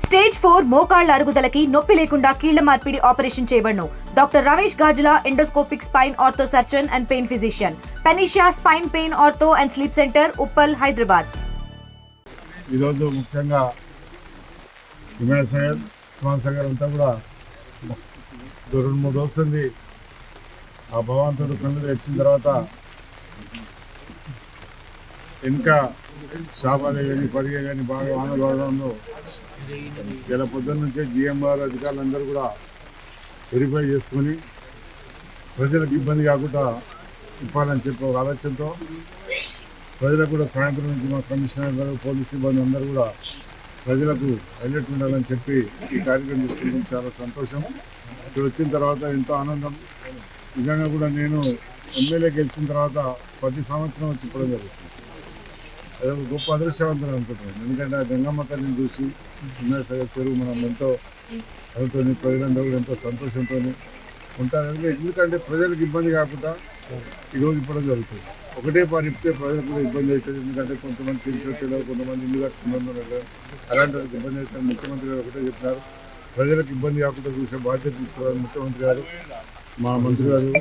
Stage 4 మోకాళ్ల అరుగుదలకి నొప్పి లేకుండా కీళ్ల మార్పిడి ఆపరేషన్ చేయబడును. Doctor Ramesh Gajula, endoscopic spine ortho surgeon and pain physician, పెనిషియా spine pain ortho and sleep centre, Uppal, Hyderabad. ఈరోజు ముఖ్యంగా హిమాయత్ సాగర్, ఉస్మాన్ సాగర్ అంతా కూడా 2-3 రోజులు ఆ భగవంతుడు కళ్ళు తెచ్చిన తర్వాత ఇంకా షాబాదే కానీ పరిగే కానీ బాగా వానలు పడడంలో ఇలా పొద్దున్న నుంచే జిఎంఆర్ అధికారులందరూ కూడా వెరిఫై చేసుకొని ప్రజలకు ఇబ్బంది కాకుండా ఇవ్వాలని చెప్పి ఒక ఆలోచనతో ప్రజలకు కూడా సాయంత్రం నుంచి మా కమిషనర్ గారు, పోలీస్ సిబ్బంది అందరూ కూడా ప్రజలకు హైలైట్ ఉండాలని చెప్పి ఈ కార్యక్రమం తీసుకుంటాం. చాలా సంతోషం. ఇక్కడ వచ్చిన తర్వాత ఎంతో ఆనందం. నిజంగా కూడా నేను ఎమ్మెల్యే గెలిచిన తర్వాత ప్రతి సంవత్సరం వచ్చి ఇవ్వడం జరుగుతుంది. అది ఒక గొప్ప అదృష్టవంతం అనుకుంటున్నాను. ఎందుకంటే ఆ గంగమ్మ తల్లిని చూసి హిమాయత్ సాగర్ చెరువు మనం ఎంతో అదుతో ప్రజలందరూ కూడా ఎంతో సంతోషంతో ఉంటారు. ఎందుకంటే ప్రజలకు ఇబ్బంది కాకుండా ఈరోజు ఇవ్వడం జరుగుతుంది. ఒకటే పరిపితే ప్రజలకు కూడా ఇబ్బంది అవుతుంది. ఎందుకంటే కొంతమంది తెలిసి కొంతమంది ఇల్లు కట్టుకున్నారు, అలాంటి వాళ్ళకి ఇబ్బంది అవుతుంది. ముఖ్యమంత్రి గారు ఒకటే చెప్పినారు, ప్రజలకు ఇబ్బంది కాకుండా చూసే బాధ్యత తీసుకోవాలి ముఖ్యమంత్రి గారు, మా మంత్రి గారు,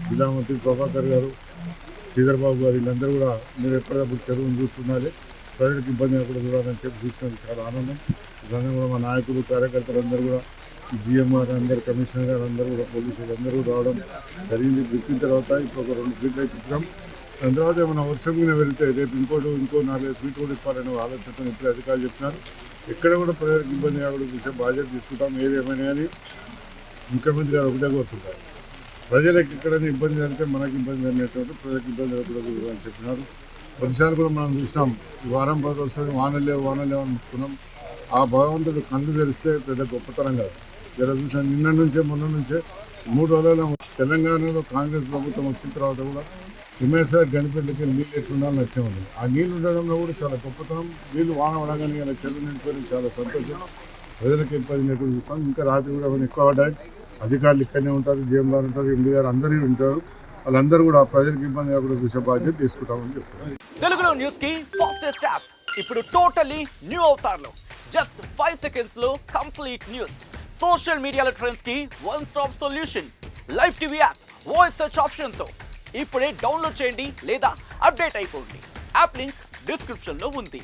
జిల్లా మంత్రి ప్రభాకర్ గారు, శ్రీధర్ బాబు గారు, వీళ్ళందరూ కూడా మీరు ఎప్పటికప్పుడు చెరువును చూస్తున్నారు, ప్రజలకు ఇబ్బంది కాకుండా చూడాలని చెప్పి చూసినందుకు చాలా ఆనందం. ఇవన్నీ కూడా మా నాయకులు, కార్యకర్తలు అందరూ కూడా జిఎంఆర్ అందరు, కమిషనర్ గారు అందరూ కూడా, పోలీసులు అందరూ రావడం జరిగింది. చెప్పిన తర్వాత ఇప్పుడు ఒక 2 ఫీట్లు ఇప్పించాం. దాని తర్వాత ఏమైనా వర్షం మీద వెళ్తే రేపు ఇంకో 4 ఫీట్లు కూడా ఇప్పాలనే ఆలోచనతో ఇప్పుడు అధికారులు చెప్తున్నారు. ఎక్కడ కూడా ప్రజలకు ఇబ్బంది కాకుండా చూసే బాధ్యత తీసుకుంటాం. ఏదేమైనా కానీ ముఖ్యమంత్రి గారు ఒకటే కోరుతుంటారు, ప్రజలకు ఎక్కడైనా ఇబ్బంది జరిగితే మనకి ఇబ్బంది జరిగినటువంటి ప్రజలకు ఇబ్బంది జరగకూడదు అని చెప్పినారు. కొన్నిసార్లు కూడా మనం చూసినాం, ఈ వారం 10 రోజులు వానలేవు అని అనుకున్నాం. ఆ భగవంతుడు కళ్ళు తెరిస్తే పెద్ద గొప్పతనం కాదు. ఇలా చూసాం, నిన్న నుంచే మొన్న నుంచే 3 రోజులలో తెలంగాణలో కాంగ్రెస్ ప్రభుత్వం వచ్చిన తర్వాత కూడా హిమాయత్ సాగర్ గణపతికి నీళ్ళు ఎట్లుండాలని వచ్చే ఉంది. ఆ నీళ్ళు ఉండడంలో కూడా చాలా గొప్పతనం. నీళ్ళు వాన పడగానే ఇలా చెరువు నిండిపోయి చాలా సంతోషం. ప్రజలకు ఇబ్బంది లేకుండా చూస్తాం. ఇంకా రాత్రి కూడా ఏమైనా ఎక్కువ పడ్డాయి, అధికారులు ఇక్కడనే ఉంటారు, జీఎం గారు ఉంటారు, ఎండి గారు అందరూ ఉంటారు. వాళ్ళందరూ కూడా ప్రజలకు ఇబ్బంది కాకుండా చూసే బాధ్యత తీసుకుంటామని చెప్తున్నారు. తెలుగులో న్యూస్ కి ఫాస్టెస్ట్ యాప్ ఇప్పుడు టోటలీ న్యూ అవతార్లో జస్ట్ 5 seconds లో కంప్లీట్ న్యూస్. సోషల్ మీడియాలో ట్రెండ్స్ కి one stop solution. Live TV app voice search option తో ఇప్పుడే డౌన్లోడ్ చేయండి లేదా అప్డేట్ అయిపోండి. యాప్ లింక్ డిస్క్రిప్షన్ లో ఉంది.